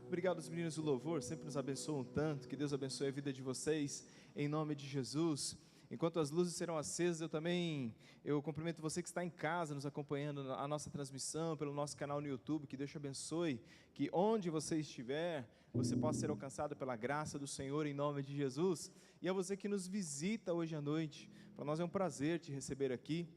Obrigado aos meninos do louvor, sempre nos abençoam tanto. Que Deus abençoe a vida de vocês, em nome de Jesus. Enquanto as luzes serão acesas, eu cumprimento você que está em casa, nos acompanhando a nossa transmissão, pelo nosso canal no YouTube. Que Deus te abençoe, que onde você estiver, você possa ser alcançado pela graça do Senhor, em nome de Jesus. E a você que nos visita hoje à noite, para nós é um prazer te receber aqui.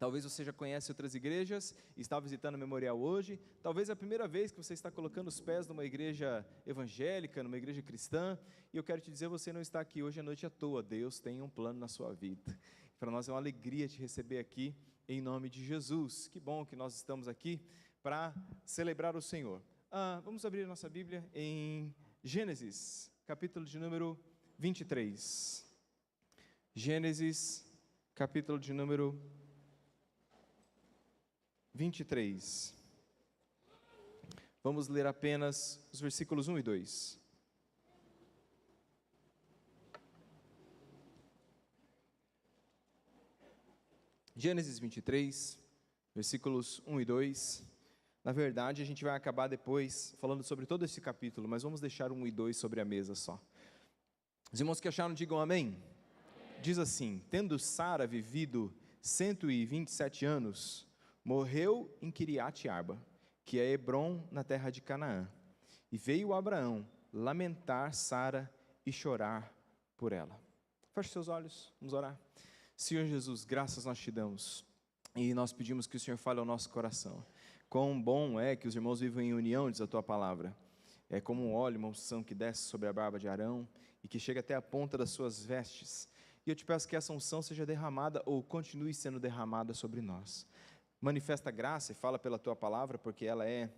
Talvez você já conhece outras igrejas e está visitando o Memorial hoje. Talvez é a primeira vez que você está colocando os pés numa igreja evangélica, numa igreja cristã. E eu quero te dizer, você não está aqui hoje à noite à toa. Deus tem um plano na sua vida. Para nós é uma alegria te receber aqui, em nome de Jesus. Que bom que nós estamos aqui para celebrar o Senhor. Vamos abrir a nossa Bíblia em Gênesis, capítulo de número 23. Gênesis, capítulo de número 23. Vamos ler apenas os versículos 1 e 2. Gênesis 23, versículos 1 e 2. Na verdade, a gente vai acabar depois falando sobre todo esse capítulo, mas vamos deixar 1 e 2 sobre a mesa só. Os irmãos que acharam, digam amém. Diz assim: tendo Sara vivido 127 anos, morreu em Quiriate-Arba, que é Hebrom, na terra de Canaã. E veio Abraão lamentar Sara e chorar por ela. Feche seus olhos, vamos orar. Senhor Jesus, graças nós te damos, e nós pedimos que o Senhor fale ao nosso coração. Quão bom é que os irmãos vivam em união, diz a tua palavra. É como um óleo, uma unção que desce sobre a barba de Arão, e que chega até a ponta das suas vestes. E eu te peço que essa unção seja derramada, ou continue sendo derramada sobre nós. Manifesta a graça e fala pela tua palavra, porque ela é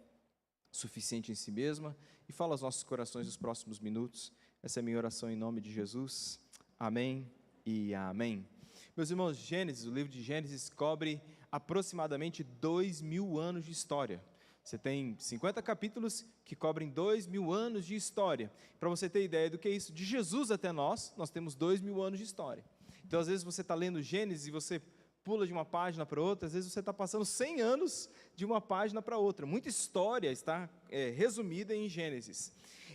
suficiente em si mesma, e fala aos nossos corações nos próximos minutos. Essa é a minha oração em nome de Jesus. Amém e amém. Meus irmãos, Gênesis, o livro de Gênesis cobre aproximadamente 2000 anos de história. Você tem 50 capítulos que cobrem 2000 anos de história. Para você ter ideia do que é isso, de Jesus até nós temos 2000 anos de história. Então, às vezes você está lendo Gênesis e você pula de uma página para outra, às vezes você está passando 100 anos de uma página para outra. Muita história está resumida em Gênesis.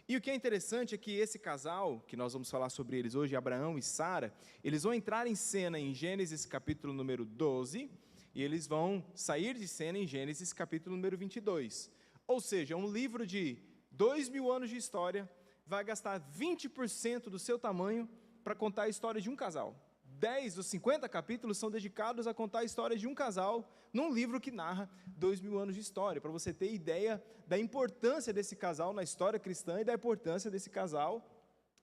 E o que é interessante é que esse casal, que nós vamos falar sobre eles hoje, Abraão e Sara, eles vão entrar em cena em Gênesis capítulo número 12, e eles vão sair de cena em Gênesis capítulo número 22. Ou seja, um livro de 2000 anos de história vai gastar 20% do seu tamanho para contar a história de um casal. 10 dos 50 capítulos são dedicados a contar a história de um casal, num livro que narra 2000 anos de história, para você ter ideia da importância desse casal na história cristã e da importância desse casal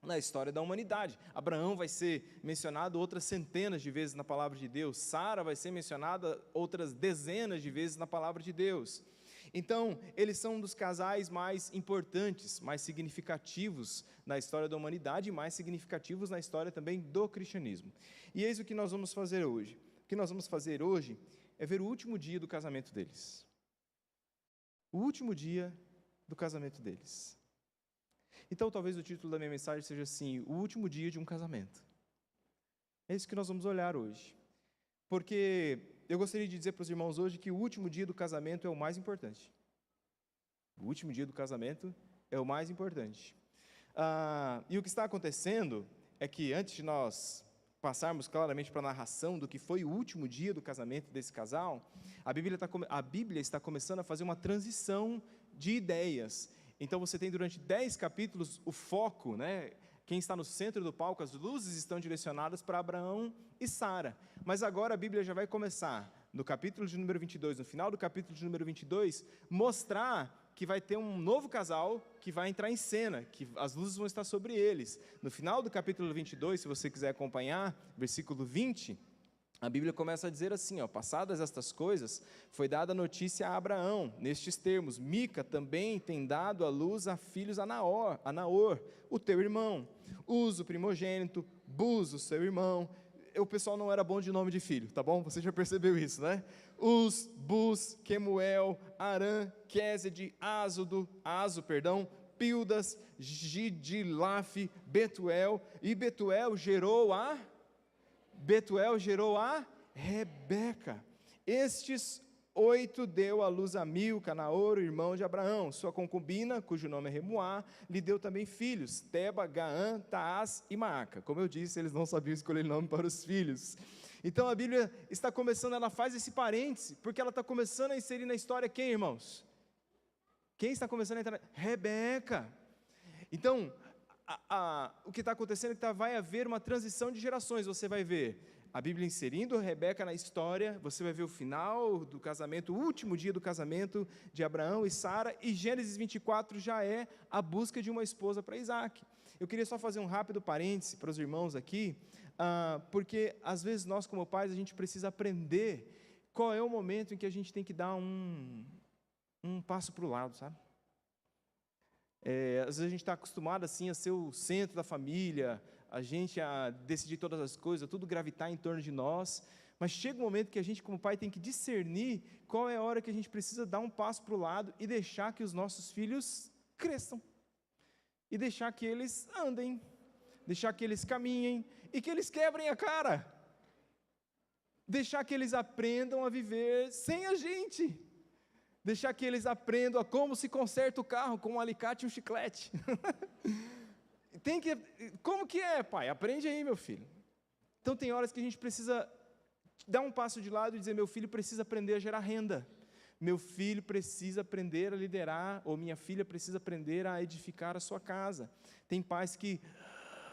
na história da humanidade. Abraão vai ser mencionado outras centenas de vezes na palavra de Deus, Sara vai ser mencionada outras dezenas de vezes na palavra de Deus. Então, eles são um dos casais mais importantes, mais significativos na história da humanidade e mais significativos na história também do cristianismo. E eis o que nós vamos fazer hoje. O que nós vamos fazer hoje é ver o último dia do casamento deles. O último dia do casamento deles. Então, talvez o título da minha mensagem seja assim: o último dia de um casamento. É isso que nós vamos olhar hoje. Porque eu gostaria de dizer para os irmãos hoje que o último dia do casamento é o mais importante. O último dia do casamento é o mais importante. E o que está acontecendo é que, antes de nós passarmos claramente para a narração do que foi o último dia do casamento desse casal, a Bíblia está começando a fazer uma transição de ideias. Então você tem durante 10 capítulos o foco, né? Quem está no centro do palco, as luzes estão direcionadas para Abraão e Sara. Mas agora a Bíblia já vai começar, no capítulo de número 22, no final do capítulo de número 22, mostrar que vai ter um novo casal que vai entrar em cena, que as luzes vão estar sobre eles. No final do capítulo 22, se você quiser acompanhar, versículo 20, a Bíblia começa a dizer assim, passadas estas coisas, foi dada notícia a Abraão, nestes termos: Mica também tem dado à luz a filhos a Naor, o teu irmão, Uz, o primogênito, Buz, o seu irmão. O pessoal não era bom de nome de filho, tá bom? Você já percebeu isso, né? Uz, Buz, Quemuel, Arã, Quésede, Pildas, Gidilaf, Betuel, e Betuel gerou a Rebeca. Estes 8, deu à luz a Milca, Naor, irmão de Abraão. Sua concubina, cujo nome é Remuá, lhe deu também filhos, Teba, Gaã, Taás e Maaca. Como eu disse, eles não sabiam escolher nome para os filhos. Então a Bíblia está começando, ela faz esse parêntese, porque ela está começando a inserir na história quem, irmãos? Quem está começando a entrar? Rebeca. Então, o que está acontecendo é que vai haver uma transição de gerações. Você vai ver a Bíblia inserindo Rebeca na história, você vai ver o final do casamento, o último dia do casamento de Abraão e Sara, e Gênesis 24 já é a busca de uma esposa para Isaac. Eu queria só fazer um rápido parêntese para os irmãos aqui, porque às vezes nós como pais, a gente precisa aprender qual é o momento em que a gente tem que dar um passo para o lado, sabe? Às vezes a gente está acostumado assim a ser o centro da família, a gente a decidir todas as coisas, tudo gravitar em torno de nós, mas chega um momento que a gente como pai tem que discernir qual é a hora que a gente precisa dar um passo para o lado e deixar que os nossos filhos cresçam, e deixar que eles andem, deixar que eles caminhem, e que eles quebrem a cara, deixar que eles aprendam a viver sem a gente, deixar que eles aprendam a como se conserta o carro com um alicate e um chiclete. Como que é, pai? Aprende aí, meu filho. Então tem horas que a gente precisa dar um passo de lado e dizer, meu filho precisa aprender a gerar renda, meu filho precisa aprender a liderar, ou minha filha precisa aprender a edificar a sua casa. Tem pais que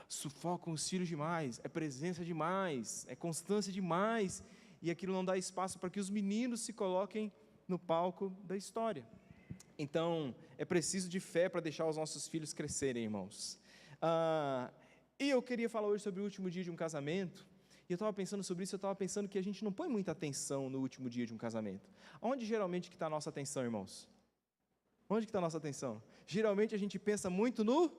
sufocam os filhos demais, é presença demais, é constância demais, e aquilo não dá espaço para que os meninos se coloquem no palco da história. Então, é preciso de fé para deixar os nossos filhos crescerem, irmãos. E eu queria falar hoje sobre o último dia de um casamento, e eu estava pensando sobre isso, eu estava pensando que a gente não põe muita atenção no último dia de um casamento. Onde geralmente que está a nossa atenção, irmãos? Onde que está a nossa atenção? Geralmente a gente pensa muito no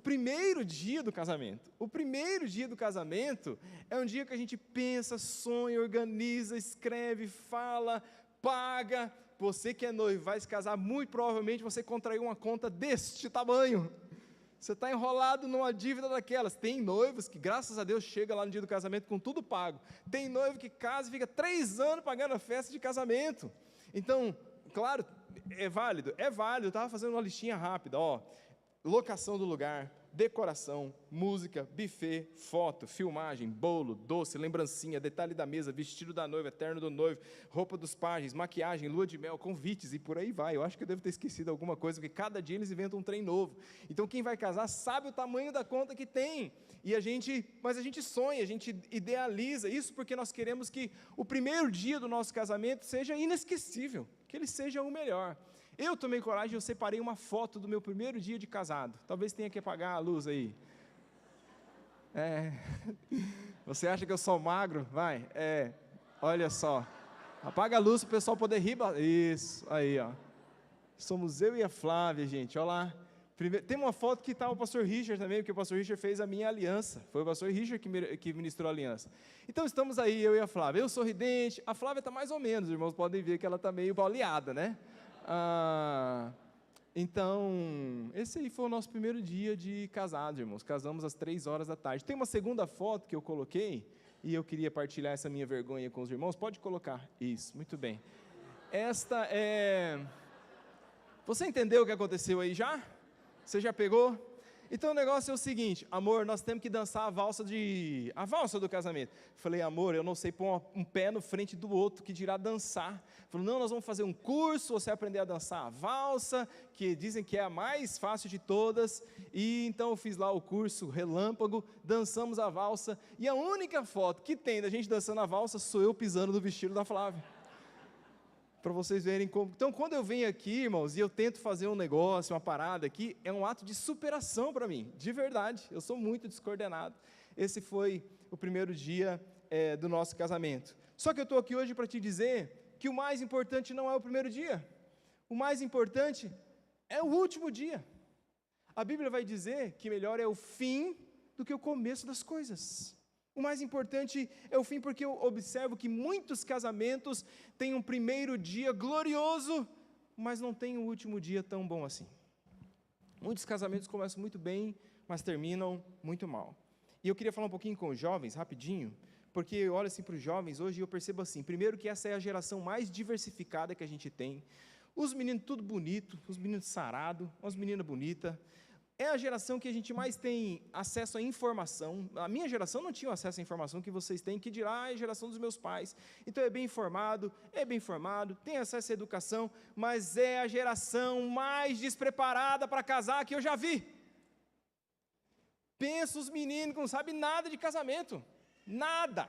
primeiro dia do casamento. O primeiro dia do casamento é um dia que a gente pensa, sonha, organiza, escreve, fala, paga. Você que é noivo, vai se casar, muito provavelmente você contraiu uma conta deste tamanho. Você está enrolado numa dívida daquelas. Tem noivos que, graças a Deus, chega lá no dia do casamento com tudo pago. Tem noivo que casa e fica 3 anos pagando a festa de casamento. Então, claro, é válido. Eu estava fazendo uma listinha rápida, locação do lugar, decoração, música, buffet, foto, filmagem, bolo, doce, lembrancinha, detalhe da mesa, vestido da noiva, terno do noivo, roupa dos pajens, maquiagem, lua de mel, convites e por aí vai. Eu acho que eu devo ter esquecido alguma coisa, porque cada dia eles inventam um trem novo. Então quem vai casar sabe o tamanho da conta que tem, mas a gente sonha, a gente idealiza isso porque nós queremos que o primeiro dia do nosso casamento seja inesquecível, que ele seja o melhor. Eu tomei coragem, eu separei uma foto do meu primeiro dia de casado. Talvez tenha que apagar a luz aí. Você acha que eu sou magro? Vai, olha só. Apaga a luz para o pessoal poder rir. Isso, aí, Somos eu e a Flávia, gente, olha lá. Tem uma foto que está o pastor Richard também, porque o pastor Richard fez a minha aliança. Foi o pastor Richard que ministrou a aliança. Então estamos aí, eu e a Flávia. Eu sorridente, a Flávia está mais ou menos, os irmãos podem ver que ela está meio baleada, né? Então, esse aí foi o nosso primeiro dia de casado, irmãos. Casamos às 3 horas da tarde. Tem uma segunda foto que eu coloquei, e eu queria partilhar essa minha vergonha com os irmãos. Pode colocar. Isso, muito bem. Esta é... Você entendeu o que aconteceu aí já? Você já pegou? Então o negócio é o seguinte, amor, nós temos que dançar a valsa do casamento. Falei, amor, eu não sei pôr um pé no frente do outro, que dirá dançar. Falou, não, nós vamos fazer um curso, você vai aprender a dançar a valsa, que dizem que é a mais fácil de todas. E então eu fiz lá o curso relâmpago, dançamos a valsa, e a única foto que tem da gente dançando a valsa sou eu pisando no vestido da Flávia. Para vocês verem como... Então, quando eu venho aqui, irmãos, e eu tento fazer um negócio, uma parada aqui, é um ato de superação para mim, de verdade, eu sou muito descoordenado. Esse foi o primeiro dia do nosso casamento. Só que eu estou aqui hoje para te dizer que o mais importante não é o primeiro dia, o mais importante é o último dia. A Bíblia vai dizer que melhor é o fim do que o começo das coisas. O mais importante é o fim, porque eu observo que muitos casamentos têm um primeiro dia glorioso, mas não tem um último dia tão bom assim. Muitos casamentos começam muito bem, mas terminam muito mal. E eu queria falar um pouquinho com os jovens, rapidinho, porque eu olho assim para os jovens hoje e eu percebo assim, primeiro que essa é a geração mais diversificada que a gente tem, os meninos tudo bonito, os meninos sarados, as meninas bonitas, é a geração que a gente mais tem acesso à informação. A minha geração não tinha acesso à informação que vocês têm, que dirá a geração dos meus pais. Então é bem formado, tem acesso à educação, mas é a geração mais despreparada para casar que eu já vi. Pensa os meninos que não sabem nada de casamento, nada,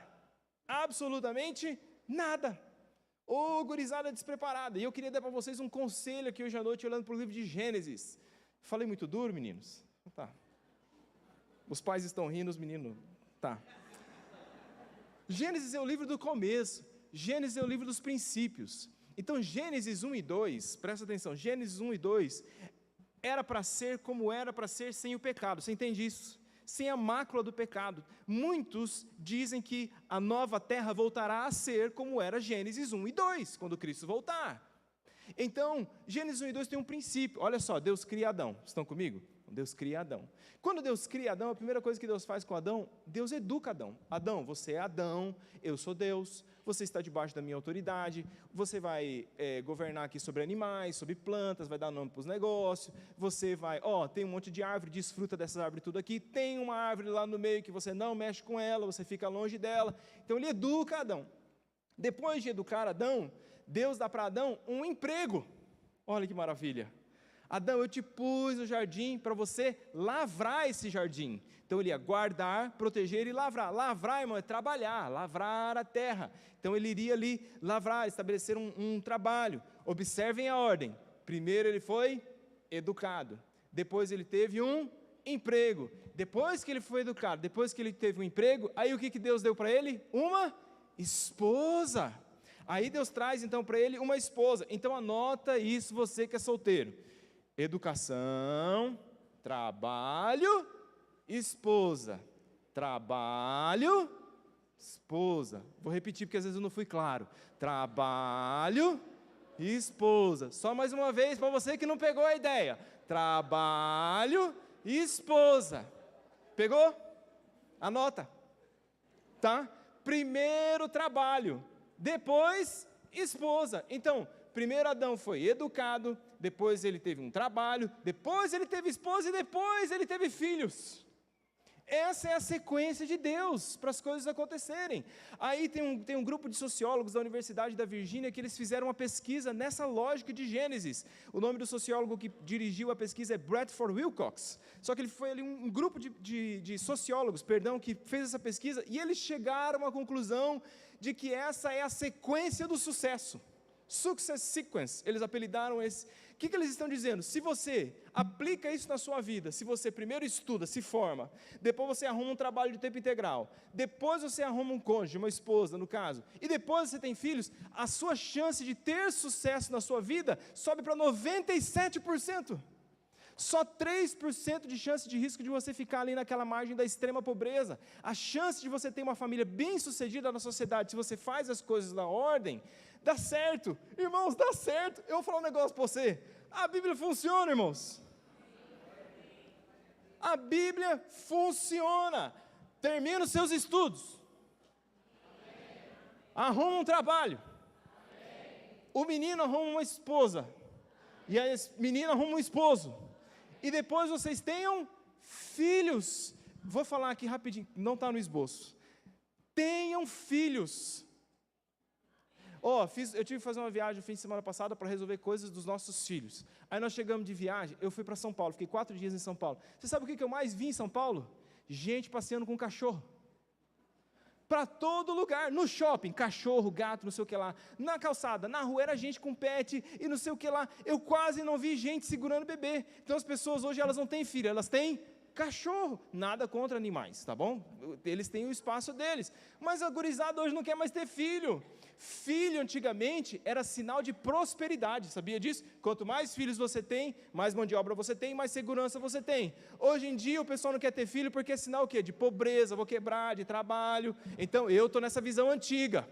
absolutamente nada. Ô, gurizada despreparada. E eu queria dar para vocês um conselho aqui hoje à noite, olhando para o livro de Gênesis. Falei muito duro, meninos? Tá. Os pais estão rindo, os meninos... Tá. Gênesis é o livro do começo. Gênesis é o livro dos princípios. Então, Gênesis 1 e 2, presta atenção, Gênesis 1 e 2, era para ser como era para ser sem o pecado. Você entende isso? Sem a mácula do pecado. Muitos dizem que a nova terra voltará a ser como era Gênesis 1 e 2, quando Cristo voltar. Então, Gênesis 1 e 2 tem um princípio. Olha só, Deus cria Adão. Estão comigo? Deus cria Adão. Quando Deus cria Adão, a primeira coisa que Deus faz com Adão, Deus educa Adão. Adão, você é Adão, eu sou Deus, você está debaixo da minha autoridade, você vai governar aqui sobre animais, sobre plantas, vai dar nome para os negócios, você vai, tem um monte de árvore, desfruta dessas árvores tudo aqui, tem uma árvore lá no meio que você não mexe com ela, você fica longe dela. Então, ele educa Adão. Depois de educar Adão, Deus dá para Adão um emprego. Olha que maravilha. Adão, eu te pus no jardim para você lavrar esse jardim. Então ele ia guardar, proteger e lavrar. Lavrar, irmão, é trabalhar, lavrar a terra. Então ele iria ali lavrar, estabelecer um trabalho. Observem a ordem. Primeiro ele foi educado. Depois ele teve um emprego. Depois que ele foi educado, depois que ele teve um emprego, aí o que Deus deu para ele? Uma esposa. Aí Deus traz então para ele uma esposa. Então anota isso, você que é solteiro. Educação, trabalho, esposa. Trabalho, esposa. Vou repetir porque às vezes eu não fui claro. Trabalho, esposa. Só mais uma vez para você que não pegou a ideia. Trabalho, esposa. Pegou? Anota. Tá? Primeiro trabalho. Depois, esposa. Então, primeiro Adão foi educado, depois ele teve um trabalho, depois ele teve esposa e depois ele teve filhos. Essa é a sequência de Deus para as coisas acontecerem. Aí tem um grupo de sociólogos da Universidade da Virgínia que eles fizeram uma pesquisa nessa lógica de Gênesis. O nome do sociólogo que dirigiu a pesquisa é Bradford Wilcox. Só que ele foi ali um grupo de sociólogos, que fez essa pesquisa e eles chegaram à conclusão de que essa é a sequência do sucesso. Success Sequence, eles apelidaram esse. O que eles estão dizendo? Se você aplica isso na sua vida, se você primeiro estuda, se forma, depois você arruma um trabalho de tempo integral, depois você arruma um cônjuge, uma esposa, no caso, e depois você tem filhos, a sua chance de ter sucesso na sua vida sobe para 97%. Só 3% de chance de risco de você ficar ali naquela margem da extrema pobreza. A chance de você ter uma família bem-sucedida na sociedade, se você faz as coisas na ordem, dá certo. Irmãos, dá certo. Eu vou falar um negócio para você. A Bíblia funciona, irmãos. A Bíblia funciona. Termina os seus estudos. Arruma um trabalho. O menino arruma uma esposa. E a menina arruma um esposo. E depois vocês tenham filhos. Vou falar aqui rapidinho, não está no esboço. Tenham filhos. Eu tive que fazer uma viagem no fim de semana passada para resolver coisas dos nossos filhos. Aí nós chegamos de viagem, eu fui para São Paulo, fiquei 4 dias em São Paulo. Você sabe o que eu mais vi em São Paulo? Gente passeando com cachorro. Para todo lugar, no shopping, cachorro, gato, não sei o que lá, na calçada, na rua, era gente com pet e não sei o que lá, eu quase não vi gente segurando bebê. Então as pessoas hoje, elas não têm filho, elas têm cachorro, nada contra animais, tá bom? Eles têm o espaço deles, mas a gurizada hoje não quer mais ter filho. Filho, antigamente, era sinal de prosperidade, sabia disso? Quanto mais filhos você tem, mais mão de obra você tem, mais segurança você tem. Hoje em dia, o pessoal não quer ter filho porque é sinal o quê? De pobreza, vou quebrar, de trabalho. Então, eu estou nessa visão antiga.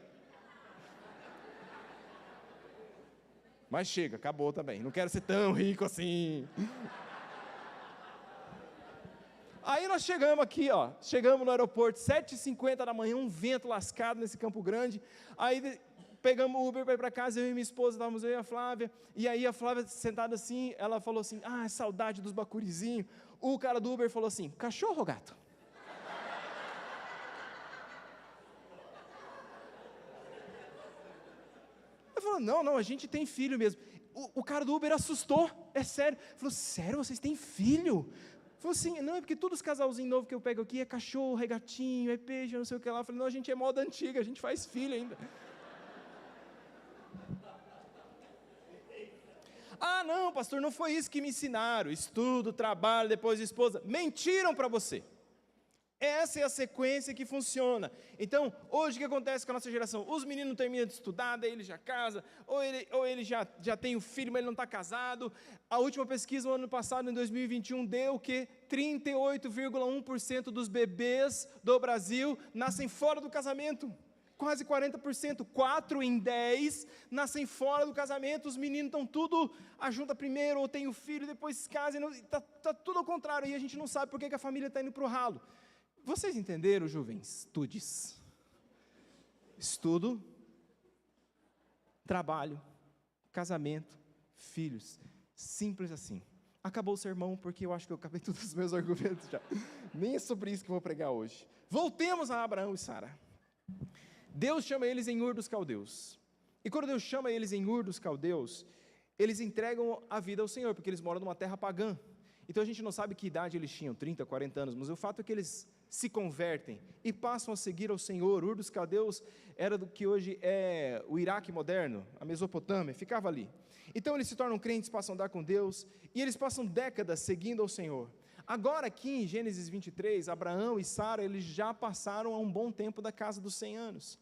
Mas chega, acabou também, não quero ser tão rico assim. Aí nós chegamos aqui, chegamos no aeroporto, 7h50 da manhã, um vento lascado nesse Campo Grande, aí pegamos o Uber para ir para casa, eu e minha esposa, estávamos eu e a Flávia, e aí a Flávia sentada assim, ela falou assim, saudade dos bacurizinhos. O cara do Uber falou assim, cachorro ou gato? Eu falei, não, a gente tem filho mesmo. O cara do Uber assustou, é sério. Falou, sério, vocês têm filho? Falou assim, não, é porque todos os casalzinhos novos que eu pego aqui é cachorro, é gatinho, é peixe, não sei o que lá. Eu falei, não, a gente é moda antiga, a gente faz filho ainda. Não, pastor, não foi isso que me ensinaram. Estudo, trabalho, depois esposa. Mentiram para você. Essa é a sequência que funciona. Então, hoje o que acontece com a nossa geração? Os meninos terminam de estudar, daí ele já casa, ou ele já tem o filho, mas ele não está casado. A última pesquisa, no ano passado, em 2021, deu que 38,1% dos bebês do Brasil nascem fora do casamento. Quase 40%, 4 em 10 nascem fora do casamento. Os meninos estão tudo, ajunta primeiro, ou tem o filho, depois casa, está tudo ao contrário, e a gente não sabe por que a família está indo para o ralo. Vocês entenderam, jovens? Estudo, trabalho, casamento, filhos, simples assim. Acabou o sermão, porque eu acho que eu acabei todos os meus argumentos já. Nem é sobre isso que eu vou pregar hoje. Voltemos a Abraão e Sara. Deus chama eles em Ur dos Caldeus. E quando Deus chama eles em Ur dos Caldeus, eles entregam a vida ao Senhor, porque eles moram numa terra pagã. Então a gente não sabe que idade eles tinham, 30, 40 anos, mas o fato é que eles se convertem e passam a seguir ao Senhor. Ur dos Caldeus era do que hoje é o Iraque moderno, a Mesopotâmia, ficava ali. Então eles se tornam crentes, passam a andar com Deus, e eles passam décadas seguindo ao Senhor. Agora aqui em Gênesis 23, Abraão e Sara, eles já passaram há um bom tempo da casa dos 100 anos.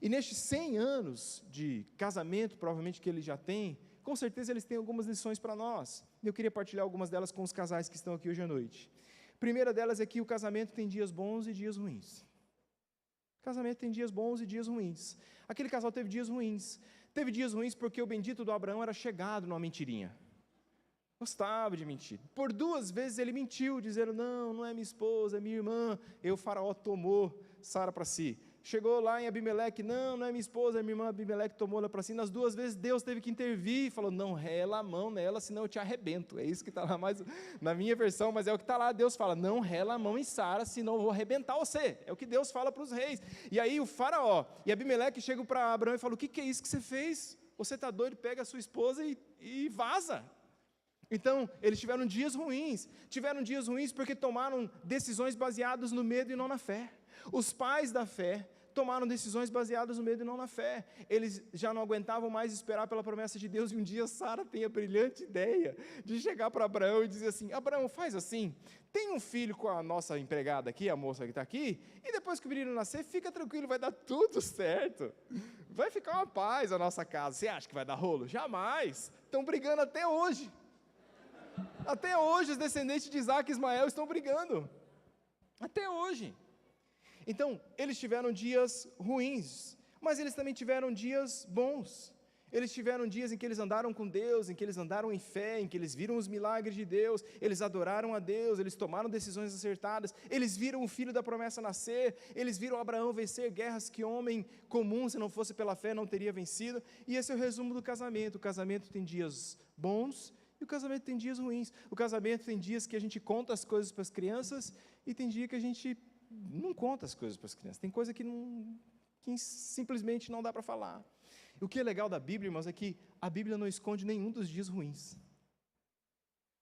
E nestes 100 anos de casamento, provavelmente que eles já têm, com certeza eles têm algumas lições para nós. Eu queria partilhar algumas delas com os casais que estão aqui hoje à noite. A primeira delas é que o casamento tem dias bons e dias ruins. O casamento tem dias bons e dias ruins. Aquele casal teve dias ruins. Teve dias ruins porque o bendito do Abraão era chegado numa mentirinha. Gostava de mentir. Por 2 vezes ele mentiu, dizendo, não é minha esposa, é minha irmã. E o faraó tomou Sara para si. Chegou lá em Abimeleque, não é minha esposa, é minha irmã. Abimeleque tomou ela para si. Nas 2 vezes Deus teve que intervir e falou, não rela a mão nela, senão eu te arrebento. É isso que está lá mais na minha versão, mas é o que está lá. Deus fala, não rela a mão em Sara, senão eu vou arrebentar você. É o que Deus fala para os reis. E aí o faraó e Abimeleque chegam para Abraão e falam, o que é isso que você fez? Você está doido, pega a sua esposa e vaza. Então, eles tiveram dias ruins porque tomaram decisões baseadas no medo e não na fé. Os pais da fé tomaram decisões baseadas no medo e não na fé. Eles já não aguentavam mais esperar pela promessa de Deus, e um dia Sara tem a brilhante ideia de chegar para Abraão e dizer assim, Abraão, faz assim, tem um filho com a nossa empregada aqui, a moça que está aqui, e depois que o menino nascer, fica tranquilo, vai dar tudo certo. Vai ficar uma paz a nossa casa. Você acha que vai dar rolo? Jamais. Estão brigando até hoje. Até hoje os descendentes de Isaac e Ismael estão brigando. Até hoje. Então, eles tiveram dias ruins, mas eles também tiveram dias bons. Eles tiveram dias em que eles andaram com Deus, em que eles andaram em fé, em que eles viram os milagres de Deus, eles adoraram a Deus, eles tomaram decisões acertadas, eles viram o filho da promessa nascer, eles viram Abraão vencer guerras que homem comum, se não fosse pela fé, não teria vencido. E esse é o resumo do casamento. O casamento tem dias bons e o casamento tem dias ruins. O casamento tem dias que a gente conta as coisas para as crianças e tem dia que a gente não conta as coisas para as crianças. Tem coisa que simplesmente não dá para falar. O que é legal da Bíblia, irmãos, é que a Bíblia não esconde nenhum dos dias ruins.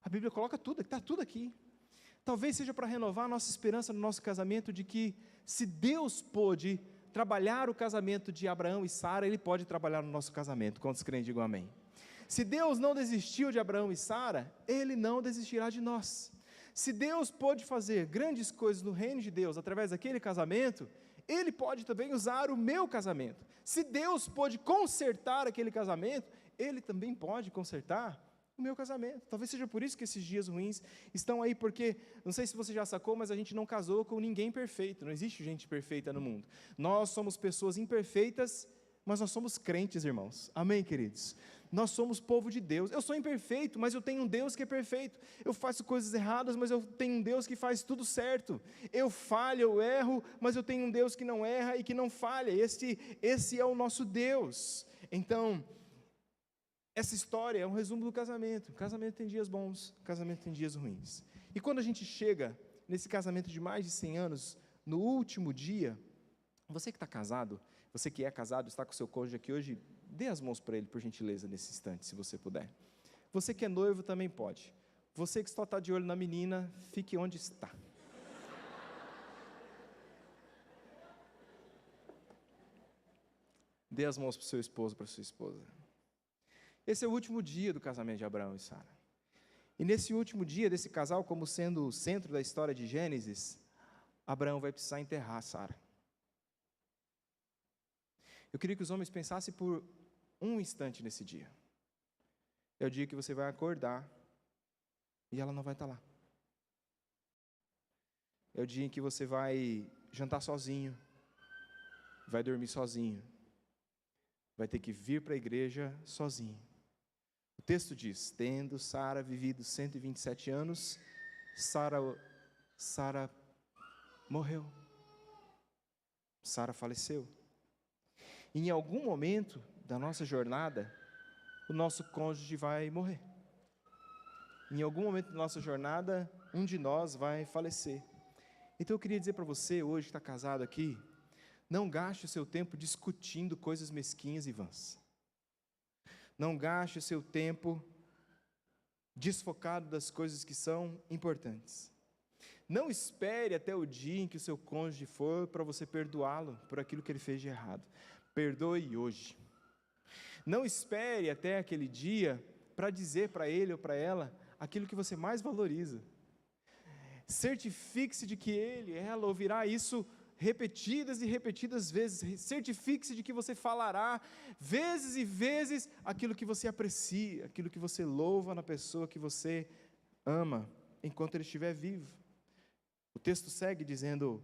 A Bíblia coloca tudo, está tudo aqui. Talvez seja para renovar a nossa esperança no nosso casamento, de que se Deus pôde trabalhar o casamento de Abraão e Sara, Ele pode trabalhar no nosso casamento. Quantos crentes digam amém? Se Deus não desistiu de Abraão e Sara, Ele não desistirá de nós. Se Deus pôde fazer grandes coisas no reino de Deus através daquele casamento, Ele pode também usar o meu casamento. Se Deus pôde consertar aquele casamento, Ele também pode consertar o meu casamento. Talvez seja por isso que esses dias ruins estão aí, porque, não sei se você já sacou, mas a gente não casou com ninguém perfeito. Não existe gente perfeita no mundo. Nós somos pessoas imperfeitas, mas nós somos crentes, irmãos. Amém, queridos? Nós somos povo de Deus. Eu sou imperfeito, mas eu tenho um Deus que é perfeito. Eu faço coisas erradas, mas eu tenho um Deus que faz tudo certo. Eu falho, eu erro, mas eu tenho um Deus que não erra e que não falha. Esse é o nosso Deus. Então, essa história é um resumo do casamento. O casamento tem dias bons, o casamento tem dias ruins. E quando a gente chega nesse casamento de mais de 100 anos, no último dia, você que está casado, você que é casado, está com o seu cônjuge aqui hoje, dê as mãos para ele, por gentileza, nesse instante, se você puder. Você que é noivo também pode. Você que só está de olho na menina, fique onde está. Dê as mãos para o seu esposo, para a sua esposa. Esse é o último dia do casamento de Abraão e Sara. E nesse último dia desse casal, como sendo o centro da história de Gênesis, Abraão vai precisar enterrar Sara. Eu queria que os homens pensassem por um instante nesse dia. É o dia que você vai acordar e ela não vai estar lá. É o dia em que você vai jantar sozinho, vai dormir sozinho, vai ter que vir para a igreja sozinho. O texto diz: tendo Sara vivido 127 anos, Sara morreu. Sara faleceu. E em algum momento da nossa jornada, o nosso cônjuge vai morrer. Em algum momento da nossa jornada, um de nós vai falecer. Então eu queria dizer para você, hoje que está casado aqui, não gaste o seu tempo discutindo coisas mesquinhas e vãs. Não gaste o seu tempo desfocado das coisas que são importantes. Não espere até o dia em que o seu cônjuge for para você perdoá-lo por aquilo que ele fez de errado. Perdoe hoje. Não espere até aquele dia para dizer para ele ou para ela aquilo que você mais valoriza. Certifique-se de que ele, ela ouvirá isso repetidas e repetidas vezes. Certifique-se de que você falará vezes e vezes aquilo que você aprecia, aquilo que você louva na pessoa que você ama, enquanto ele estiver vivo. O texto segue dizendo: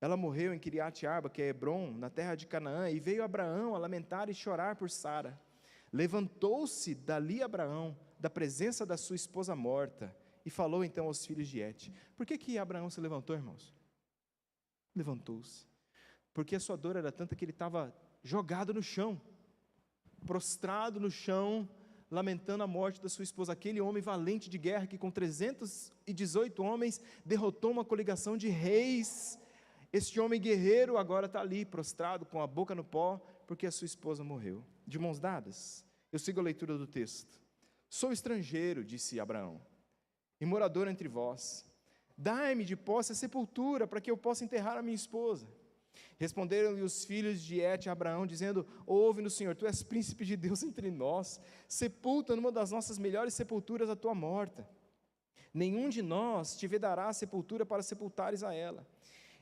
ela morreu em Kiriat Arba, que é Hebron, na terra de Canaã, e veio Abraão a lamentar e chorar por Sara. Levantou-se dali Abraão, da presença da sua esposa morta, e falou então aos filhos de Et. Por que Abraão se levantou, irmãos? Levantou-se. Porque a sua dor era tanta que ele estava jogado no chão, prostrado no chão, lamentando a morte da sua esposa. Aquele homem valente de guerra que com 318 homens derrotou uma coligação de reis. Este homem guerreiro agora está ali, prostrado, com a boca no pó, porque a sua esposa morreu. De mãos dadas, eu sigo a leitura do texto. Sou estrangeiro, disse Abraão, e morador entre vós. Dai-me de posse a sepultura, para que eu possa enterrar a minha esposa. Responderam-lhe os filhos de Et a Abraão, dizendo: ouve-nos, Senhor, tu és príncipe de Deus entre nós. Sepulta numa das nossas melhores sepulturas a tua morta. Nenhum de nós te vedará a sepultura para sepultares a ela.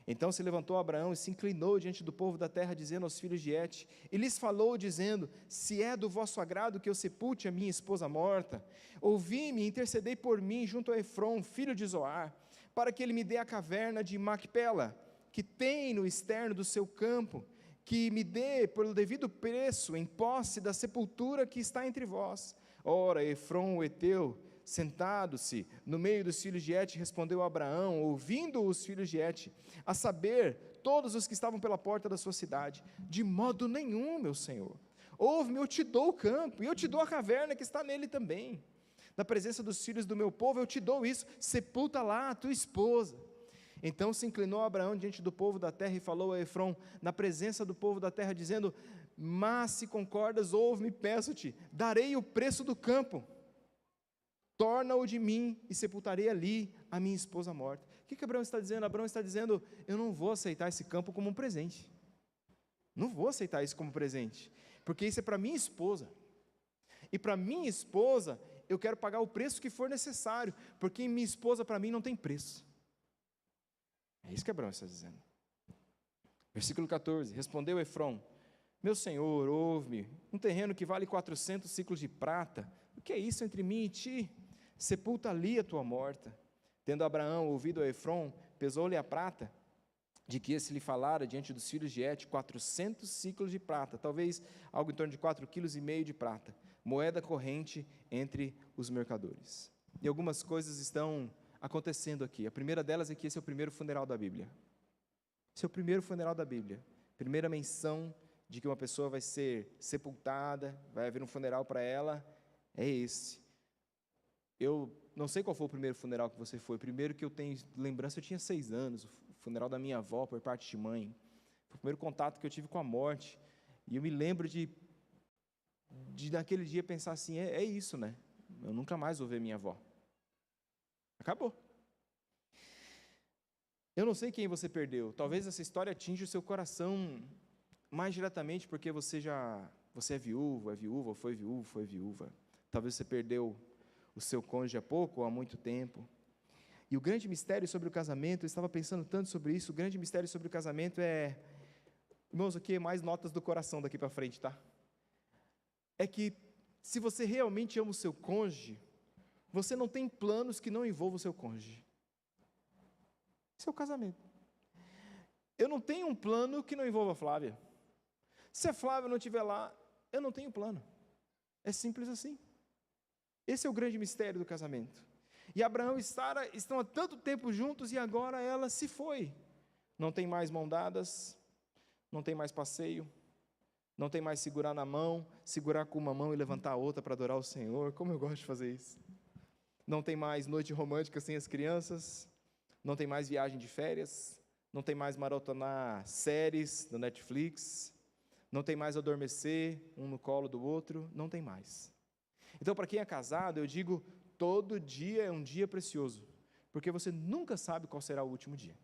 Então se levantou Abraão e se inclinou diante do povo da terra, dizendo aos filhos de Et, e lhes falou, dizendo: se é do vosso agrado que eu sepulte a minha esposa morta, ouvi-me e intercedei por mim junto a Efron, filho de Zoar, para que ele me dê a caverna de Macpela, que tem no externo do seu campo, que me dê pelo devido preço, em posse da sepultura que está entre vós. Ora, Efron, o heteu, sentado-se no meio dos filhos de Et, respondeu a Abraão, ouvindo os filhos de Et, a saber, todos os que estavam pela porta da sua cidade: de modo nenhum, meu senhor, ouve-me, eu te dou o campo, e eu te dou a caverna que está nele também. Na presença dos filhos do meu povo, eu te dou isso, sepulta lá a tua esposa. Então se inclinou Abraão diante do povo da terra e falou a Efron, na presença do povo da terra, dizendo: mas se concordas, ouve-me, peço-te, darei o preço do campo, torna-o de mim e sepultarei ali a minha esposa morta. O que Abraão está dizendo? Abraão está dizendo: eu não vou aceitar esse campo como um presente, não vou aceitar isso como presente, porque isso é para minha esposa, e para minha esposa eu quero pagar o preço que for necessário, porque minha esposa para mim não tem preço. É isso que Abraão está dizendo. Versículo 14, respondeu Efron: meu senhor, ouve-me, um terreno que vale 400 ciclos de prata, o que é isso entre mim e ti? Sepulta ali a tua morta. Tendo Abraão ouvido a Efron, pesou-lhe a prata, de que esse lhe falara diante dos filhos de Et, 400 ciclos de prata, talvez algo em torno de 4,5 kg de prata. moeda corrente entre os mercadores. E algumas coisas estão acontecendo aqui. A primeira delas é que esse é o primeiro funeral da Bíblia. Esse é o primeiro funeral da Bíblia. Primeira menção de que uma pessoa vai ser sepultada, vai haver um funeral para ela, é esse. Eu não sei qual foi o primeiro funeral que você foi. Primeiro que eu tenho lembrança, eu tinha 6 anos, o funeral da minha avó por parte de mãe. Foi o primeiro contato que eu tive com a morte. E eu me lembro de naquele dia pensar assim, é isso, né? Eu nunca mais vou ver minha avó. Acabou. Eu não sei quem você perdeu. Talvez essa história atinja o seu coração mais diretamente porque você é viúvo, ou foi viúva. Talvez você perdeu o seu cônjuge há pouco ou há muito tempo. E o grande mistério sobre o casamento, eu estava pensando tanto sobre isso, o grande mistério sobre o casamento é, irmãos, aqui é mais notas do coração daqui para frente, tá? É que se você realmente ama o seu cônjuge, você não tem planos que não envolvam o seu cônjuge. Esse é o casamento. Eu não tenho um plano que não envolva a Flávia. Se a Flávia não estiver lá, eu não tenho plano. É simples assim. Esse é o grande mistério do casamento. E Abraão e Sara estão há tanto tempo juntos e agora ela se foi. Não tem mais mão dadas, não tem mais passeio, não tem mais segurar na mão, segurar com uma mão e levantar a outra para adorar o Senhor. Como eu gosto de fazer isso. Não tem mais noite romântica sem as crianças, não tem mais viagem de férias, não tem mais maratonar séries no Netflix, não tem mais adormecer um no colo do outro, não tem mais. Então, para quem é casado, eu digo, todo dia é um dia precioso, porque você nunca sabe qual será o último dia.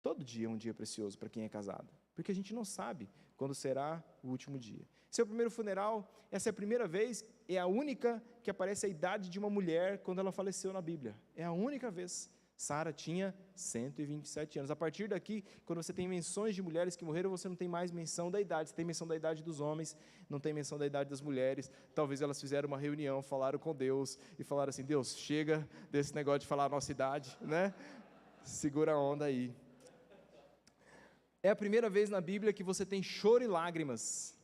Todo dia é um dia precioso para quem é casado, porque a gente não sabe quando será o último dia. Esse é o primeiro funeral, essa é a primeira vez, é a única que aparece a idade de uma mulher quando ela faleceu na Bíblia. É a única vez. Sara tinha 127 anos. A partir daqui, quando você tem menções de mulheres que morreram, você não tem mais menção da idade. Você tem menção da idade dos homens, não tem menção da idade das mulheres. Talvez elas fizeram uma reunião, falaram com Deus e falaram assim, Deus, chega desse negócio de falar a nossa idade, né? Segura a onda aí. É a primeira vez na Bíblia que você tem choro e lágrimas.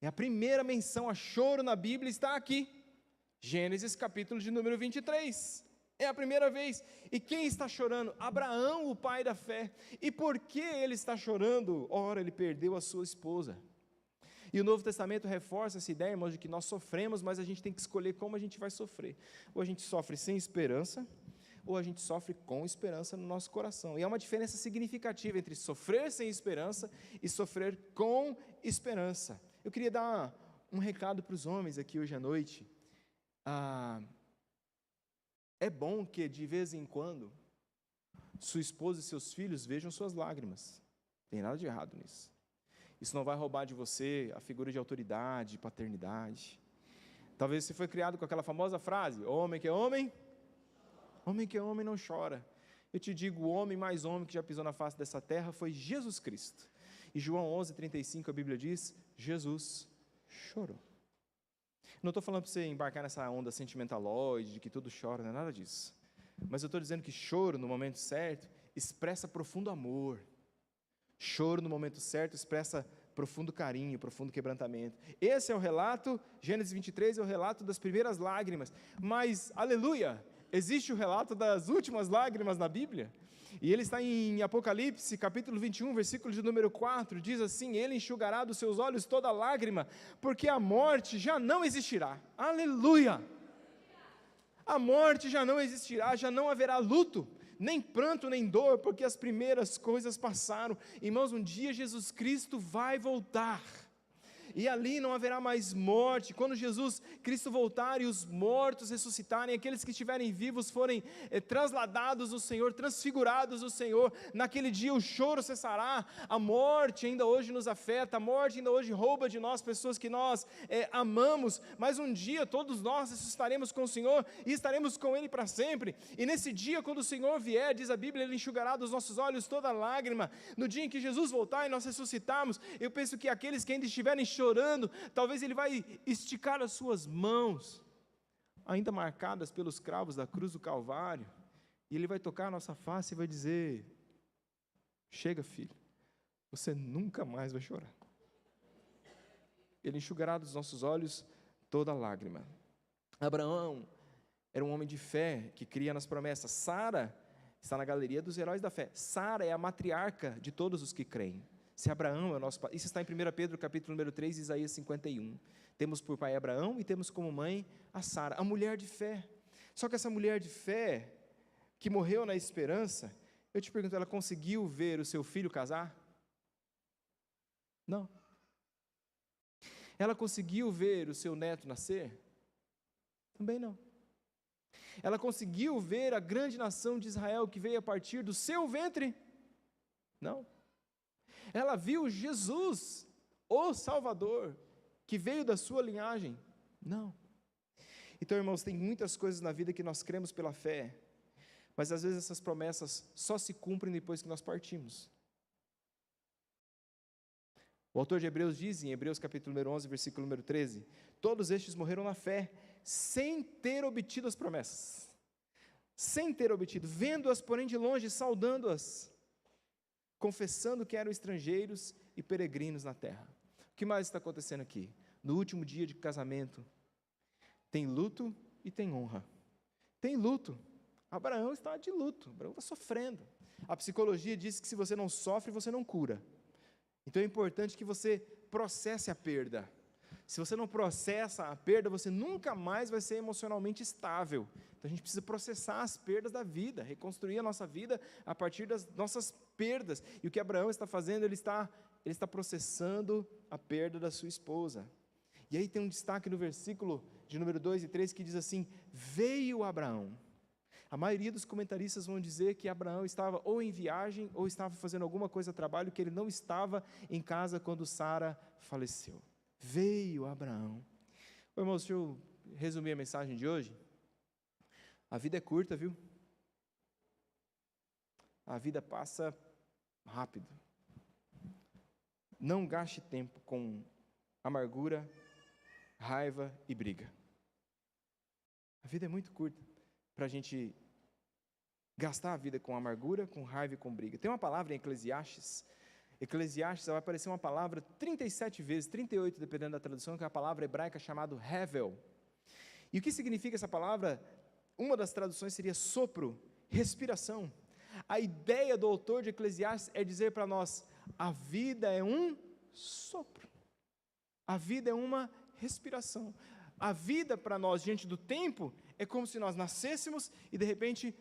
É a primeira menção a choro na Bíblia, está aqui. Gênesis capítulo de número 23. É a primeira vez. E quem está chorando? Abraão, o pai da fé. E por que ele está chorando? Ora, ele perdeu a sua esposa. E o Novo Testamento reforça essa ideia, irmãos, de que nós sofremos, mas a gente tem que escolher como a gente vai sofrer. Ou a gente sofre sem esperança, ou a gente sofre com esperança no nosso coração. E há uma diferença significativa entre sofrer sem esperança e sofrer com esperança. Eu queria dar um recado para os homens aqui hoje à noite. É bom que de vez em quando sua esposa e seus filhos vejam suas lágrimas. Não tem nada de errado nisso. Isso não vai roubar de você a figura de autoridade, paternidade. Talvez você foi criado com aquela famosa frase, homem que é homem não chora. Eu te digo, o homem mais homem que já pisou na face dessa terra foi Jesus Cristo. E João 11:35 a Bíblia diz, Jesus chorou. Não estou falando para você embarcar nessa onda sentimentalóide, de que tudo chora, não é nada disso. Mas eu estou dizendo que choro, no momento certo, expressa profundo amor. Choro, no momento certo, expressa profundo carinho, profundo quebrantamento. Esse é o relato, Gênesis 23 é o relato das primeiras lágrimas. Mas, aleluia, existe o relato das últimas lágrimas na Bíblia. E ele está em Apocalipse, capítulo 21, versículo de número 4, diz assim, ele enxugará dos seus olhos toda lágrima, porque a morte já não existirá. Aleluia! A morte já não existirá, já não haverá luto, nem pranto, nem dor, porque as primeiras coisas passaram. Irmãos, um dia Jesus Cristo vai voltar. E ali não haverá mais morte. Quando Jesus Cristo voltar e os mortos ressuscitarem, aqueles que estiverem vivos forem transladados do Senhor, transfigurados do Senhor, naquele dia o choro cessará, a morte ainda hoje nos afeta, a morte ainda hoje rouba de nós pessoas que nós amamos, mas um dia todos nós ressuscitaremos com o Senhor e estaremos com Ele para sempre. E nesse dia, quando o Senhor vier, diz a Bíblia, Ele enxugará dos nossos olhos toda lágrima. No dia em que Jesus voltar e nós ressuscitarmos, eu penso que aqueles que ainda estiverem chorando, talvez Ele vai esticar as suas mãos, ainda marcadas pelos cravos da cruz do Calvário, e Ele vai tocar a nossa face e vai dizer, chega filho, você nunca mais vai chorar. Ele enxugará dos nossos olhos toda lágrima. Abraão era um homem de fé que cria nas promessas. Sara está na galeria dos heróis da fé. Sara é a matriarca de todos os que creem. Se Abraão é o nosso pai, isso está em 1 Pedro, capítulo número 3, Isaías 51. Temos por pai Abraão e temos como mãe a Sara, a mulher de fé. Só que essa mulher de fé, que morreu na esperança, eu te pergunto, ela conseguiu ver o seu filho casar? Não. Ela conseguiu ver o seu neto nascer? Também não. Ela conseguiu ver a grande nação de Israel que veio a partir do seu ventre? Não. Ela viu Jesus, o Salvador, que veio da sua linhagem? Não. Então, irmãos, tem muitas coisas na vida que nós cremos pela fé, mas às vezes essas promessas só se cumprem depois que nós partimos. O autor de Hebreus diz, em Hebreus capítulo número 11, versículo número 13, todos estes morreram na fé, sem ter obtido as promessas, sem ter obtido, vendo-as, porém de longe, saudando-as, confessando que eram estrangeiros e peregrinos na terra. O que mais está acontecendo aqui? No último dia de casamento, tem luto e tem honra. Tem luto. Abraão está de luto, Abraão está sofrendo. A psicologia diz que se você não sofre, você não cura. Então é importante que você processe a perda. Se você não processa a perda, você nunca mais vai ser emocionalmente estável. Então a gente precisa processar as perdas da vida, reconstruir a nossa vida a partir das nossas perdas. E o que Abraão está fazendo, ele está processando a perda da sua esposa. E aí tem um destaque no versículo de número 2 e 3 que diz assim, veio Abraão. A maioria dos comentaristas vão dizer que Abraão estava ou em viagem, ou estava fazendo alguma coisa a trabalho, que ele não estava em casa quando Sara faleceu. Veio Abraão. Ô, irmãos, deixa eu resumir a mensagem de hoje. A vida é curta, viu? A vida passa rápido. Não gaste tempo com amargura, raiva e briga. A vida é muito curta para a gente gastar a vida com amargura, com raiva e com briga. Tem uma palavra em Eclesiastes vai aparecer uma palavra 37 vezes, 38 dependendo da tradução, que é a palavra hebraica chamada Hevel. E o que significa essa palavra? Uma das traduções seria sopro, respiração. A ideia do autor de Eclesiastes é dizer para nós, a vida é um sopro. A vida é uma respiração. A vida para nós diante do tempo é como se nós nascêssemos e de repente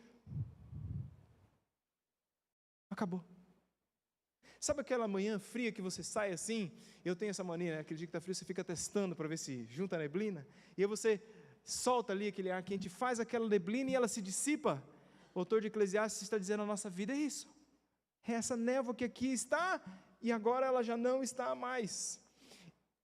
acabou. Sabe aquela manhã fria que você sai assim? Eu tenho essa mania, né? Aquele dia que está frio, você fica testando para ver se junta a neblina, e aí você solta ali aquele ar quente, faz aquela neblina e ela se dissipa. O autor de Eclesiastes está dizendo, a nossa vida é isso. É essa névoa que aqui está, e agora ela já não está mais.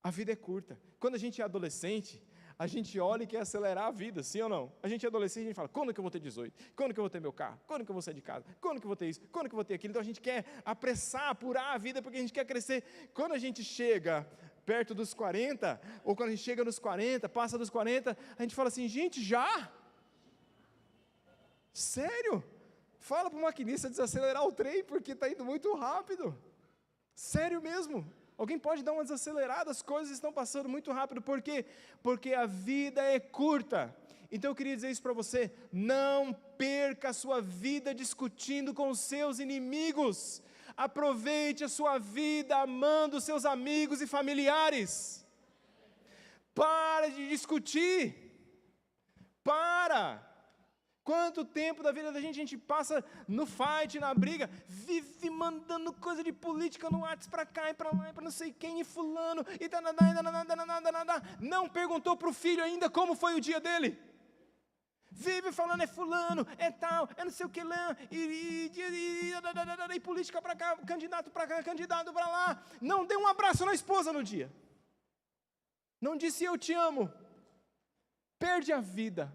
A vida é curta. Quando a gente é adolescente, a gente olha e quer acelerar a vida, sim ou não? A gente é adolescente, a gente fala, quando que eu vou ter 18? Quando que eu vou ter meu carro? Quando que eu vou sair de casa? Quando que eu vou ter isso? Quando que eu vou ter aquilo? Então a gente quer apressar, apurar a vida, porque a gente quer crescer. Quando a gente chega perto dos 40, ou quando a gente chega nos 40, passa dos 40, a gente fala assim, gente, já? Sério? Fala para o maquinista desacelerar o trem, porque está indo muito rápido. Sério mesmo? Alguém pode dar uma desacelerada, as coisas estão passando muito rápido, por quê? Porque a vida é curta. Então eu queria dizer isso para você, não perca a sua vida discutindo com os seus inimigos, aproveite a sua vida amando seus amigos e familiares, para de discutir, Quanto tempo da vida da gente a gente passa no fight, na briga, vive mandando coisa de política no WhatsApp para cá e para lá, e para não sei quem, e fulano, e não perguntou para o filho ainda como foi o dia dele. Vive falando é fulano, é tal, é não sei o que lá, e política para cá, candidato para cá, candidato para lá. Não deu um abraço na esposa no dia. Não disse eu te amo. Perde a vida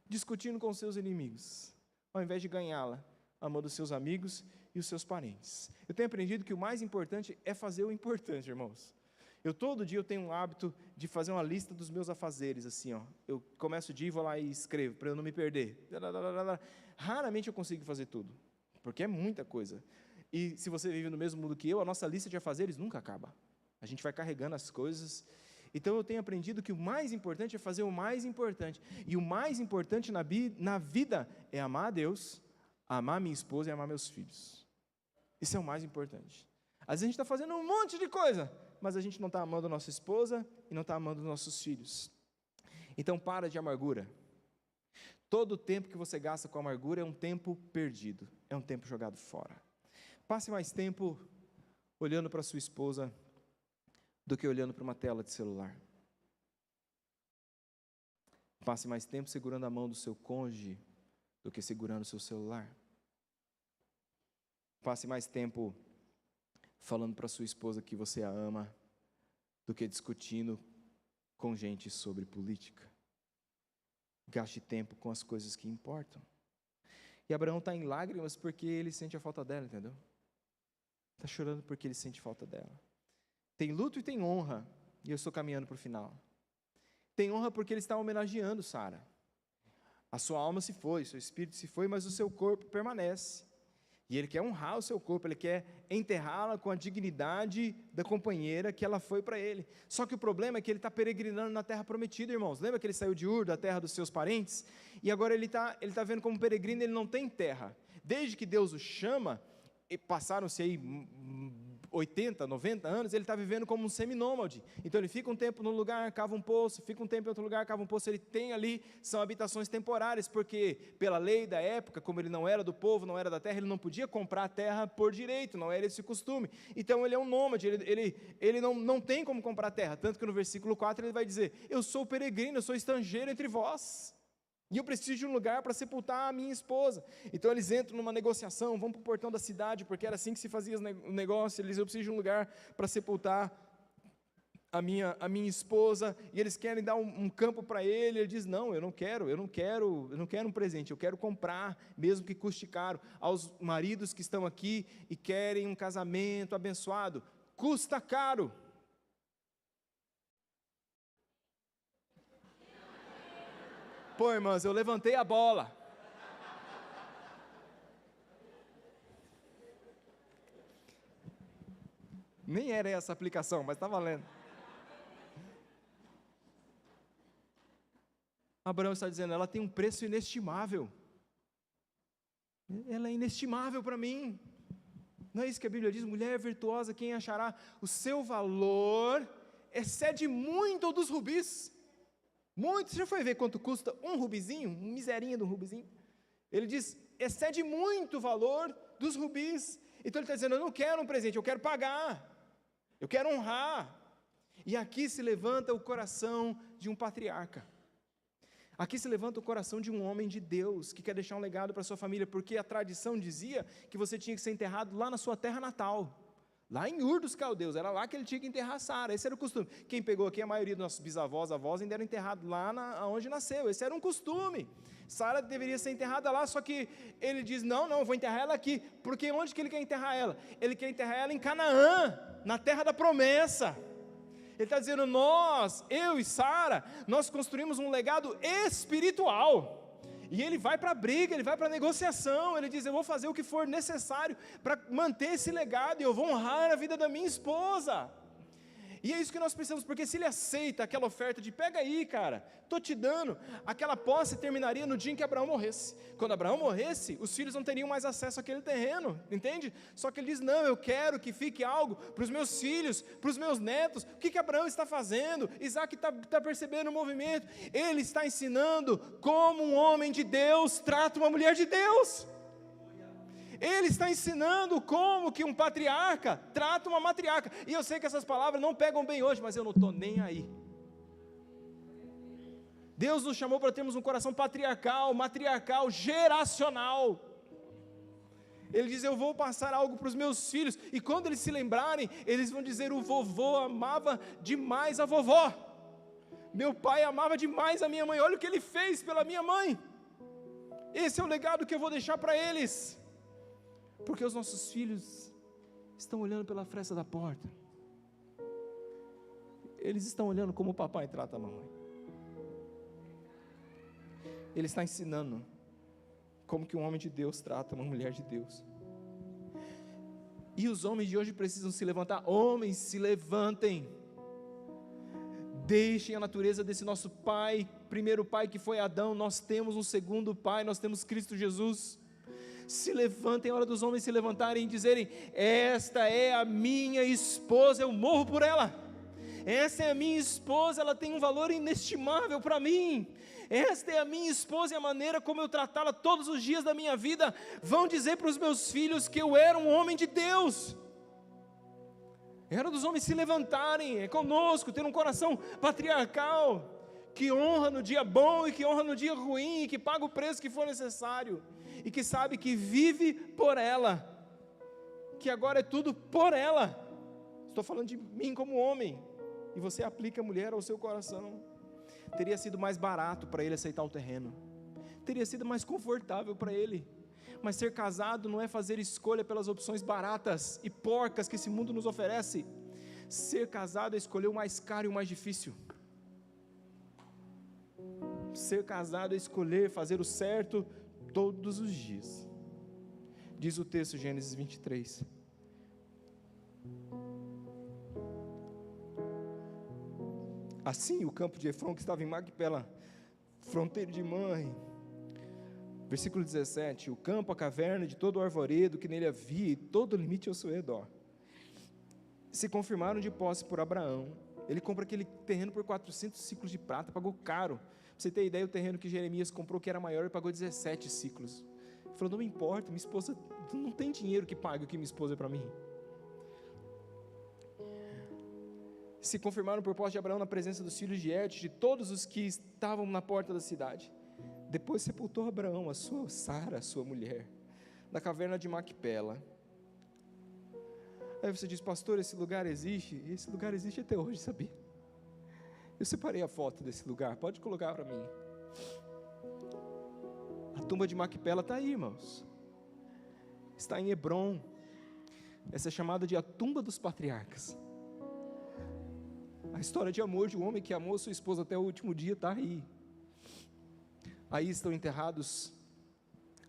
discutindo com seus inimigos, ao invés de ganhá-la, amando os seus amigos e os seus parentes. Eu tenho aprendido que o mais importante é fazer o importante, irmãos. Todo dia eu tenho um hábito de fazer uma lista dos meus afazeres, assim, ó. Eu começo o dia e vou lá e escrevo, para eu não me perder. Raramente eu consigo fazer tudo, porque é muita coisa. E se você vive no mesmo mundo que eu, a nossa lista de afazeres nunca acaba. A gente vai carregando as coisas. Então eu tenho aprendido que o mais importante é fazer o mais importante. E o mais importante na vida é amar a Deus, amar minha esposa e amar meus filhos. Isso é o mais importante. Às vezes a gente está fazendo um monte de coisa, mas a gente não está amando a nossa esposa e não está amando os nossos filhos. Então para de amargura. Todo o tempo que você gasta com amargura é um tempo perdido, é um tempo jogado fora. Passe mais tempo olhando para sua esposa do que olhando para uma tela de celular. Passe mais tempo segurando a mão do seu cônjuge do que segurando o seu celular. Passe mais tempo falando para sua esposa que você a ama do que discutindo com gente sobre política. Gaste tempo com as coisas que importam. E Abraão está em lágrimas porque ele sente a falta dela, entendeu? Está chorando porque ele sente falta dela. Tem luto e tem honra, e eu estou caminhando para o final. Tem honra porque ele está homenageando Sara. A sua alma se foi, seu espírito se foi, mas o seu corpo permanece. E ele quer honrar o seu corpo, ele quer enterrá-la com a dignidade da companheira que ela foi para ele. Só que o problema é que ele está peregrinando na terra prometida, irmãos. Lembra que ele saiu de Ur, da terra dos seus parentes? E agora ele tá vendo como peregrino, ele não tem terra. Desde que Deus o chama, e passaram-se aí 80, 90 anos, ele está vivendo como um seminômade. Então ele fica um tempo num lugar, cava um poço, fica um tempo em outro lugar, cava um poço. Ele tem ali, são habitações temporárias, porque pela lei da época, como ele não era do povo, não era da terra, ele não podia comprar a terra por direito, não era esse o costume. Então ele é um nômade, ele não tem como comprar terra, tanto que no versículo 4 ele vai dizer: eu sou peregrino, eu sou estrangeiro entre vós. E eu preciso de um lugar para sepultar a minha esposa. Então eles entram numa negociação, vão para o portão da cidade, porque era assim que se fazia o negócio. Eu preciso de um lugar para sepultar a minha esposa. E eles querem dar um campo para ele. Ele diz: não, eu não quero um presente, eu quero comprar, mesmo que custe caro. Aos maridos que estão aqui e querem um casamento abençoado, custa caro. Pô, irmãs, eu levantei a bola. Nem era essa a aplicação, mas está valendo. Abraão está dizendo: ela tem um preço inestimável. Ela é inestimável para mim. Não é isso que a Bíblia diz? Mulher virtuosa, quem achará? O seu valor excede muito o dos rubis. Muito. Você já foi ver quanto custa um rubizinho? Um miserinho de um rubizinho? Ele diz: excede muito o valor dos rubis. Então ele está dizendo: eu não quero um presente, eu quero pagar. Eu quero honrar. E aqui se levanta o coração de um patriarca. Aqui se levanta o coração de um homem de Deus, que quer deixar um legado para sua família, porque a tradição dizia que você tinha que ser enterrado lá na sua terra natal. Lá em Ur dos Caldeus, era lá que ele tinha que enterrar Sara, esse era o costume. Quem pegou aqui, a maioria dos nossos bisavós, avós, ainda eram enterrados lá onde nasceu, esse era um costume. Sara deveria ser enterrada lá, só que ele diz: não, vou enterrar ela aqui. Porque onde que ele quer enterrar ela? Ele quer enterrar ela em Canaã, na terra da promessa. Ele está dizendo: eu e Sara, nós construímos um legado espiritual. E ele vai para a briga, ele vai para a negociação, ele diz: eu vou fazer o que for necessário para manter esse legado, e eu vou honrar a vida da minha esposa. E é isso que nós precisamos, porque se ele aceita aquela oferta de: pega aí, cara, estou te dando, aquela posse terminaria no dia em que Abraão morresse. Quando Abraão morresse, os filhos não teriam mais acesso àquele terreno, entende? Só que ele diz: não, eu quero que fique algo para os meus filhos, para os meus netos. O que Abraão está fazendo? Isaac está percebendo o movimento, ele está ensinando como um homem de Deus trata uma mulher de Deus. Ele está ensinando como que um patriarca trata uma matriarca. E eu sei que essas palavras não pegam bem hoje, mas eu não estou nem aí. Deus nos chamou para termos um coração patriarcal, matriarcal, geracional. Ele diz: eu vou passar algo para os meus filhos. E quando eles se lembrarem, eles vão dizer: o vovô amava demais a vovó. Meu pai amava demais a minha mãe. Olha o que ele fez pela minha mãe. Esse é o legado que eu vou deixar para eles. Porque os nossos filhos estão olhando pela fresta da porta. Eles estão olhando como o papai trata a mamãe. Ele está ensinando como que um homem de Deus trata uma mulher de Deus. E os homens de hoje precisam se levantar. Homens, se levantem. Deixem a natureza desse nosso pai, primeiro pai que foi Adão. Nós temos um segundo pai, nós temos Cristo Jesus. Se levantem, é hora dos homens se levantarem e dizerem: esta é a minha esposa, eu morro por ela. Essa é a minha esposa, ela tem um valor inestimável para mim. Esta é a minha esposa e a maneira como eu tratá-la todos os dias da minha vida vão dizer para os meus filhos que eu era um homem de Deus. É hora dos homens se levantarem, é conosco, ter um coração patriarcal, que honra no dia bom e que honra no dia ruim, e que paga o preço que for necessário, e que sabe que vive por ela, que agora é tudo por ela. Estou falando de mim como homem, e você aplica a mulher ao seu coração. Teria sido mais barato para ele aceitar o terreno, teria sido mais confortável para ele, mas ser casado não é fazer escolha pelas opções baratas e porcas que esse mundo nos oferece. Ser casado é escolher o mais caro e o mais difícil. Ser casado é escolher fazer o certo todos os dias. Diz o texto, Gênesis 23. Assim o campo de Efron, que estava em Macpela, fronteira de Mamre. Versículo 17, o campo, a caverna, de todo o arvoredo que nele havia, e todo o limite ao seu redor, se confirmaram de posse por Abraão. Ele compra aquele terreno por 400 ciclos de prata, pagou caro. Pra você ter ideia, o terreno que Jeremias comprou, que era maior, ele pagou 17 ciclos. Ele falou: não me importa, minha esposa não tem dinheiro que pague o que minha esposa é para mim. Se confirmaram por posse de Abraão na presença dos filhos de Et, de todos os que estavam na porta da cidade. Depois sepultou Abraão a sua Sara, a sua mulher, na caverna de Macpela. Aí você diz: pastor, esse lugar existe? E esse lugar existe até hoje, sabia? Eu separei a foto desse lugar, pode colocar para mim. A tumba de Macpela está aí, irmãos. Está em Hebrom. Essa é chamada de a tumba dos patriarcas. A história de amor de um homem que amou sua esposa até o último dia está aí. Aí estão enterrados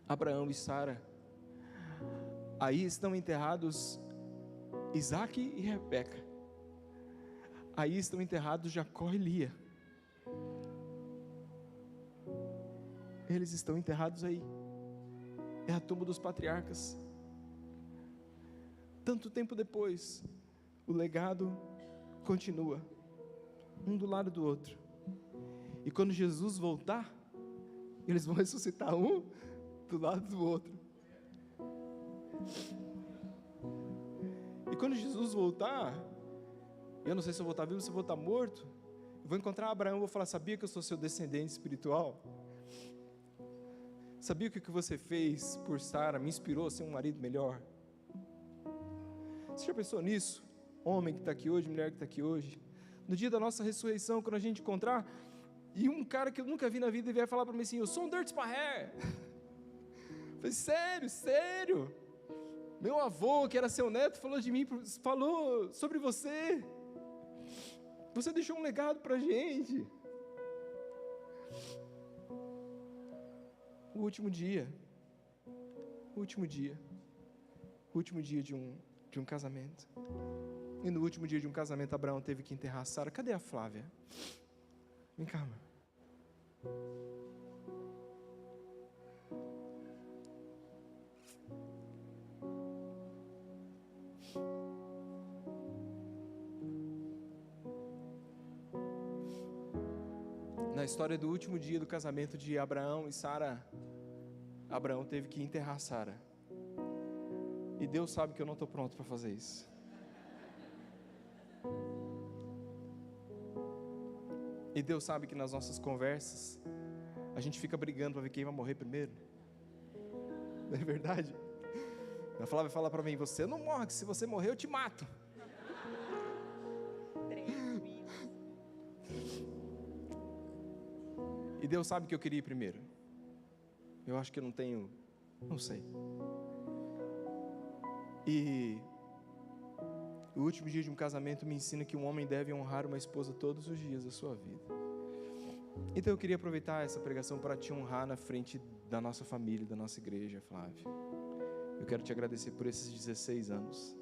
Abraão e Sara. Aí estão enterrados Isaac e Rebeca. Aí estão enterrados Jacó e Lia. Eles estão enterrados aí. É a tumba dos patriarcas. Tanto tempo depois, o legado continua, um do lado do outro. E quando Jesus voltar, eles vão ressuscitar um do lado do outro. E quando Jesus voltar, eu não sei se eu vou estar vivo ou se eu vou estar morto, eu vou encontrar Abraão e vou falar: sabia que eu sou seu descendente espiritual? Sabia que o que você fez por Sara me inspirou a ser um marido melhor? Você já pensou nisso? Homem que está aqui hoje, mulher que está aqui hoje, no dia da nossa ressurreição, quando a gente encontrar, e um cara que eu nunca vi na vida vier falar para mim assim: eu sou um Dirt Sparré. Eu falei: sério? Meu avô, que era seu neto, falou de mim, falou sobre você. Você deixou um legado para a gente. O último dia de um casamento. E no último dia de um casamento, Abraão teve que enterrar Sara. Cadê a Flávia? Vem cá, mano. Na história do último dia do casamento de Abraão e Sara, Abraão teve que enterrar Sara. E Deus sabe que eu não estou pronto para fazer isso. E Deus sabe que nas nossas conversas a gente fica brigando para ver quem vai morrer primeiro. Não é verdade? A Flávia fala para mim: você não morre, que se você morrer eu te mato. E Deus sabe que eu queria ir primeiro. Eu acho que eu não sei. E o último dia de um casamento me ensina que um homem deve honrar uma esposa todos os dias da sua vida. Então eu queria aproveitar essa pregação para te honrar na frente da nossa família, da nossa igreja, Flávio. Eu quero te agradecer por esses 16 anos.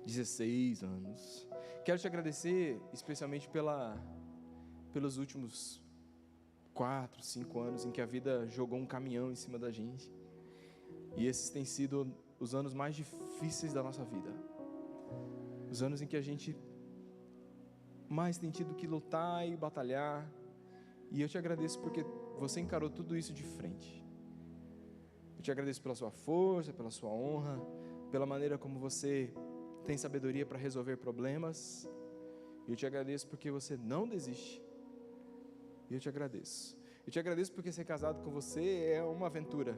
16 anos. Quero te agradecer especialmente pelos últimos 4, 5 anos em que a vida jogou um caminhão em cima da gente. E esses têm sido os anos mais difíceis da nossa vida. Os anos em que a gente mais tem tido que lutar e batalhar. E eu te agradeço porque você encarou tudo isso de frente. Eu te agradeço pela sua força, pela sua honra, pela maneira como você tem sabedoria para resolver problemas. E eu te agradeço porque você não desiste. E eu te agradeço. Eu te agradeço porque ser casado com você é uma aventura.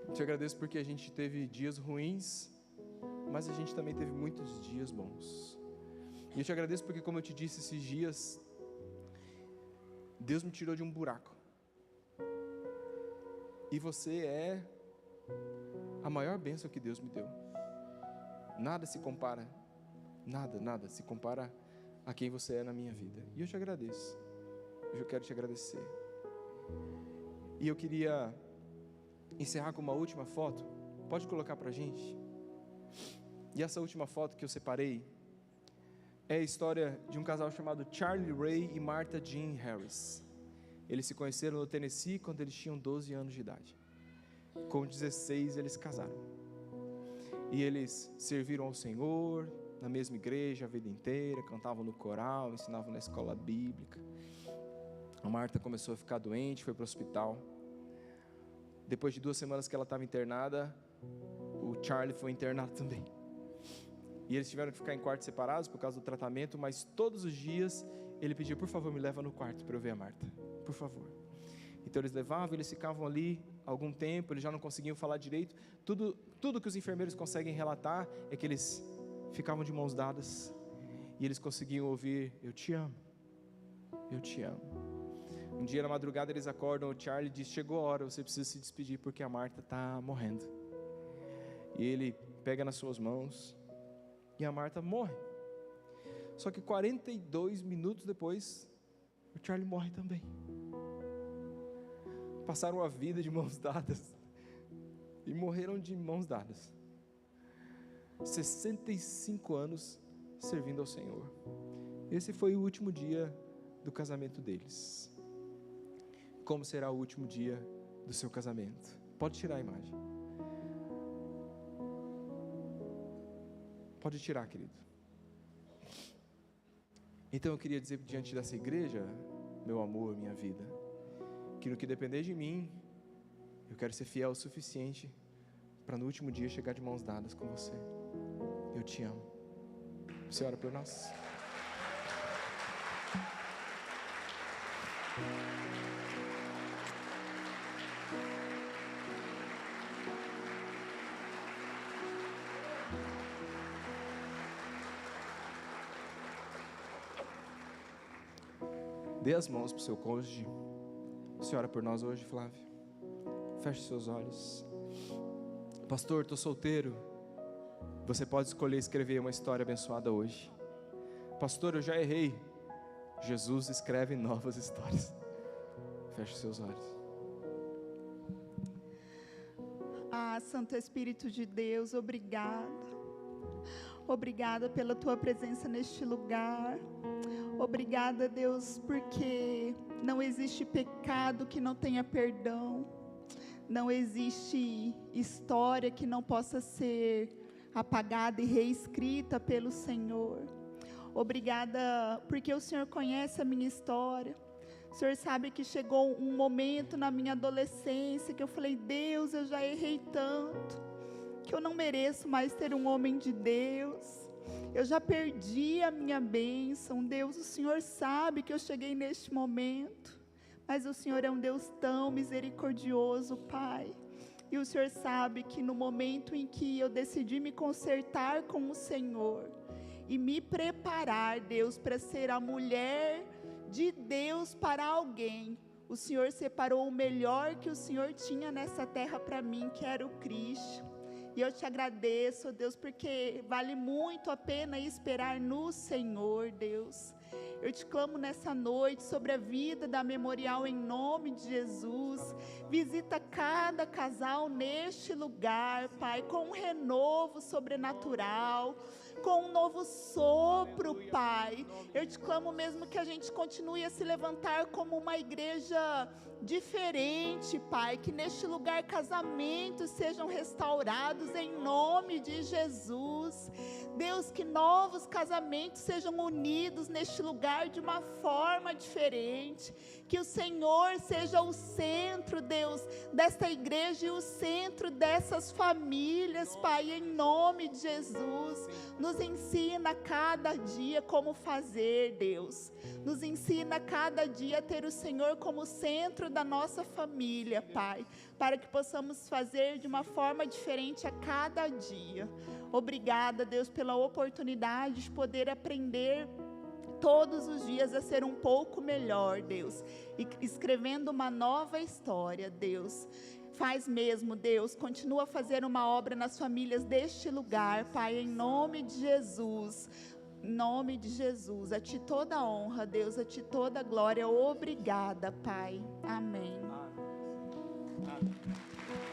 Eu te agradeço porque a gente teve dias ruins, mas a gente também teve muitos dias bons. E eu te agradeço porque, como eu te disse esses dias, Deus me tirou de um buraco. E você é a maior bênção que Deus me deu. Nada se compara, nada se compara a quem você é na minha vida. E eu te agradeço. Eu quero te agradecer. E eu queria encerrar com uma última foto. Pode colocar pra gente? E essa última foto que eu separei é a história de um casal chamado Charlie Ray e Martha Jean Harris. Eles se conheceram no Tennessee quando eles tinham 12 anos de idade. Com 16 eles casaram. E eles serviram ao Senhor na mesma igreja a vida inteira, cantavam no coral, ensinavam na escola bíblica. A Martha começou a ficar doente, foi para o hospital. Depois de 2 semanas que ela estava internada, o Charlie foi internado também. E eles tiveram que ficar em quartos separados por causa do tratamento, mas todos os dias ele pedia: por favor, me leva no quarto para eu ver a Martha, por favor. Então eles levavam, eles ficavam ali algum tempo, eles já não conseguiam falar direito. Tudo que os enfermeiros conseguem relatar é que eles ficavam de mãos dadas e eles conseguiam ouvir: eu te amo, eu te amo. Um dia na madrugada eles acordam, o Charlie diz: chegou a hora, você precisa se despedir porque a Martha está morrendo. E ele pega nas suas mãos e a Martha morre. Só que 42 minutos depois, o Charlie morre também. Passaram a vida de mãos dadas e morreram de mãos dadas. 65 anos servindo ao Senhor. Esse foi o último dia do casamento deles. Como será o último dia do seu casamento? Pode tirar a imagem. Pode tirar, querido. Então eu queria dizer diante dessa igreja, meu amor, minha vida, que no que depender de mim, eu quero ser fiel o suficiente para no último dia chegar de mãos dadas com você. Eu te amo. Você ora por nós? Dê as mãos para o seu cônjuge. Você ora por nós hoje, Flávio? Feche seus olhos. Pastor, estou solteiro. Você pode escolher escrever uma história abençoada hoje. Pastor, eu já errei. Jesus escreve novas histórias. Feche seus olhos. Santo Espírito de Deus, obrigada. Obrigada pela tua presença neste lugar. Obrigada, Deus, porque não existe pecado que não tenha perdão. Não existe história que não possa ser apagada e reescrita pelo Senhor. Obrigada, porque o Senhor conhece a minha história. O Senhor sabe que chegou um momento na minha adolescência que eu falei: Deus, eu já errei tanto, que eu não mereço mais ter um homem de Deus. Eu já perdi a minha bênção. Deus, o Senhor sabe que eu cheguei neste momento, mas o Senhor é um Deus tão misericordioso, Pai. E o Senhor sabe que no momento em que eu decidi me consertar com o Senhor e me preparar, Deus, para ser a mulher de Deus para alguém, o Senhor separou o melhor que o Senhor tinha nessa terra para mim, que era o Cristo. E eu te agradeço, Deus, porque vale muito a pena esperar no Senhor, Deus. Eu te clamo nessa noite sobre a vida da Memorial em nome de Jesus. Visita cada casal neste lugar, Pai, com um renovo sobrenatural, com um novo sopro, Pai. Eu te clamo mesmo que a gente continue a se levantar como uma igreja diferente, Pai, que neste lugar casamentos sejam restaurados em nome de Jesus. Deus, que novos casamentos sejam unidos neste lugar de uma forma diferente, que o Senhor seja o centro, Deus, desta igreja e o centro dessas famílias, Pai, em nome de Jesus. Nos ensina cada dia como fazer, Deus. Nos ensina cada dia a ter o Senhor como centro da nossa família, Pai, para que possamos fazer de uma forma diferente a cada dia. Obrigada, Deus, pela oportunidade de poder aprender todos os dias a ser um pouco melhor, Deus, e escrevendo uma nova história, Deus. Faz mesmo, Deus, continua a fazer uma obra nas famílias deste lugar, Pai, em nome de Jesus. Em nome de Jesus, a Ti toda a honra, Deus, a Ti toda a glória. Obrigada, Pai. Amém. Amém.